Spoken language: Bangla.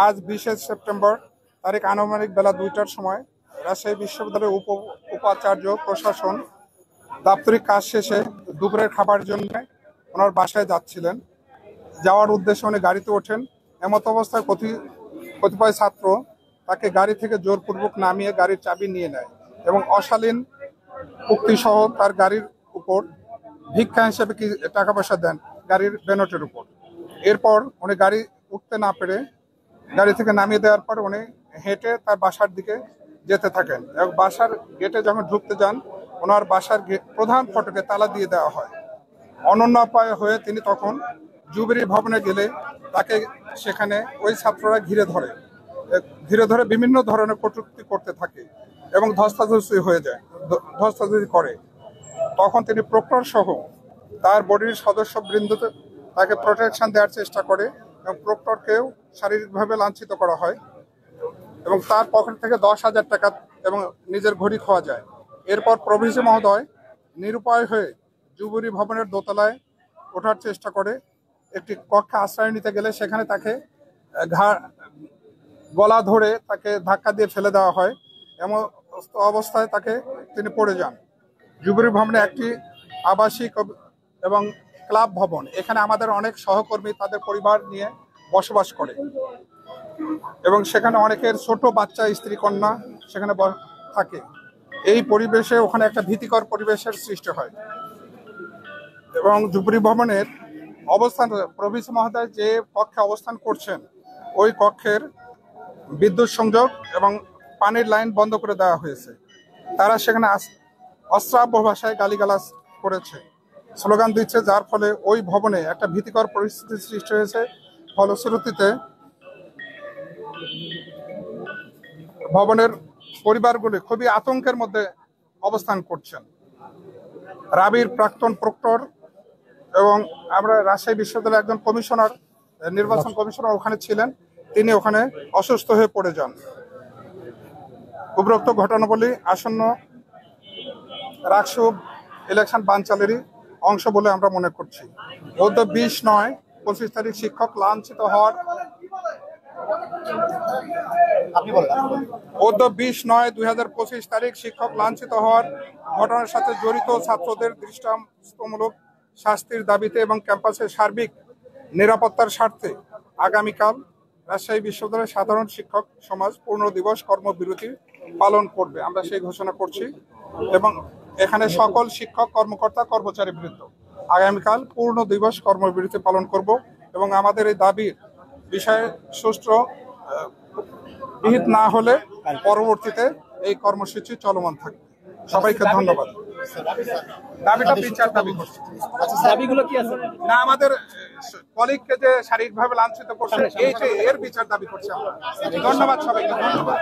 আজ 20শে সেপ্টেম্বর তারিখ আনুমানিক বেলা 2টার সময় রাজশাহী বিশ্ববিদ্যালয়ের উপাচার্য প্রশাসন দাপ্তরিক কাজ শেষে দুপুরের খাবার জন্য ওনার বাসায় যাচ্ছিলেন। যাওয়ার উদ্দেশ্যে উনি গাড়িতে ওঠেন। এমত অবস্থায় কতিপয় ছাত্র তাকে গাড়ি থেকে জোরপূর্বক নামিয়ে গাড়ির চাবি নিয়ে নেয় এবং অশালীন উক্তি সহ তার গাড়ির উপর ভিক্ষা হিসেবে টাকা পয়সা দেন গাড়ির বেনটের উপর। এরপর উনি গাড়ি উঠতে না পেরে গাড়ি থেকে নামিয়ে দেওয়ার পর উনি হেঁটে তার বাসার দিকে যেতে থাকেন এবং বাসার গেটে যখন ঢুকতে যান ওনার বাসার প্রধান ফটকে তালা দিয়ে দেওয়া হয়। অনন্য উপায় হয়ে তিনি তখন জুবিলি ভবনে গেলে তাকে সেখানে ওই ছাত্ররা ঘিরে ধরে বিভিন্ন ধরনের কটূক্তি করতে থাকে এবং ধস্তাধস্তি করে। তখন তিনি প্রক্টর সহ তার বডির সদস্যবৃন্দ তাকে প্রোটেকশন দেওয়ার চেষ্টা করে এবং প্রক্টরকেও শারীরিকভাবে লাঞ্ছিত করা হয় এবং তার পকেট থেকে 10,000 টাকা এবং নিজের ঘড়ি খোয়া যায়। এরপর প্রভিসি মহোদয় নিরুপায় হয়ে জুবিলি ভবনের দোতলায় ওঠার চেষ্টা করে একটি কক্ষে আশ্রয় নিতে গেলে সেখানে তাকে গলা ধরে তাকে ধাক্কা দিয়ে ফেলে দেওয়া হয়। এমন অবস্থায় তিনি পড়ে যান। জুবিলি ভবনে একটি আবাসিক এবং ক্লাব ভবন, এখানে আমাদের অনেক সহকর্মী তাদের পরিবার নিয়ে বসবাস করে এবং সেখানে অনেকের ছোট বাচ্চা স্ত্রী কন্যা সেখানে থাকে। এই পরিবেশে ওখানে একটা ভীতিকর পরিবেশের সৃষ্টি হয় এবং জুবিলি ভবনের অবস্থান প্রভিসি মহোদয় যে কক্ষে অবস্থান করছেন ওই কক্ষের বিদ্যুৎ সংযোগ এবং পানির লাইন বন্ধ করে দেওয়া হয়েছে। তারা সেখানে অশ্রাব্য ভাষায় গালিগালাজ করেছে, স্লোগান দিচ্ছে, যার ফলে ওই ভবনে একটা ভীতিকর পরিস্থিতির সৃষ্টি হয়েছে। ফলশ্রুতিতে ভবনের পরিবারগুলি খুবই আতঙ্কের মধ্যে অবস্থান করছেন। রাবির প্রাক্তন প্রক্টর এবং আমরা রাজশাহী বিশ্ববিদ্যালয়ের একজন কমিশনার, নির্বাচন কমিশনার ওখানে ছিলেন, তিনি ওখানে অসুস্থ হয়ে পড়ে যান। উপরোক্ত ঘটনাবলী আসন্ন রাকসু ইলেকশন বানচালেরই অংশ বলে আমরা মনে করছি। 20/9/25 তারিখ শিক্ষক লাঞ্ছিত হওয়ার 20/9/2025 তারিখ শিক্ষক লাঞ্ছিত হওয়ার ঘটনার সাথে জড়িত ছাত্রদের দৃষ্টান্তমূলক শাস্তির দাবিতে এবং ক্যাম্পাসের সার্বিক নিরাপত্তার স্বার্থে আগামীকাল রাজশাহী বিশ্ববিদ্যালয়ের সাধারণ শিক্ষক সমাজ পূর্ণ দিবস কর্মবিরতি পালন করবে। আমরা সেই ঘোষণা করছি এবং এখানে সকল শিক্ষক কর্মকর্তা কর্মচারীবৃন্দ আগামীকাল পূর্ণ দিবস কর্মবিরতি পালন করব এবং আমাদের এই দাবির বিষয়ে সুষ্ঠু বিহিত না হলে পরবর্তীতে এই কর্মসূচি চলমান থাকবে। সবাইকে ধন্যবাদ। দাবিটা বিচার দাবি করছি। দাবিগুলো কি আছে? না, আমাদের কলিগকে যে শারীরিকভাবে লাঞ্ছিত করছে এর বিচার দাবি করছি আমরা। ধন্যবাদ সবাইকে। ধন্যবাদ।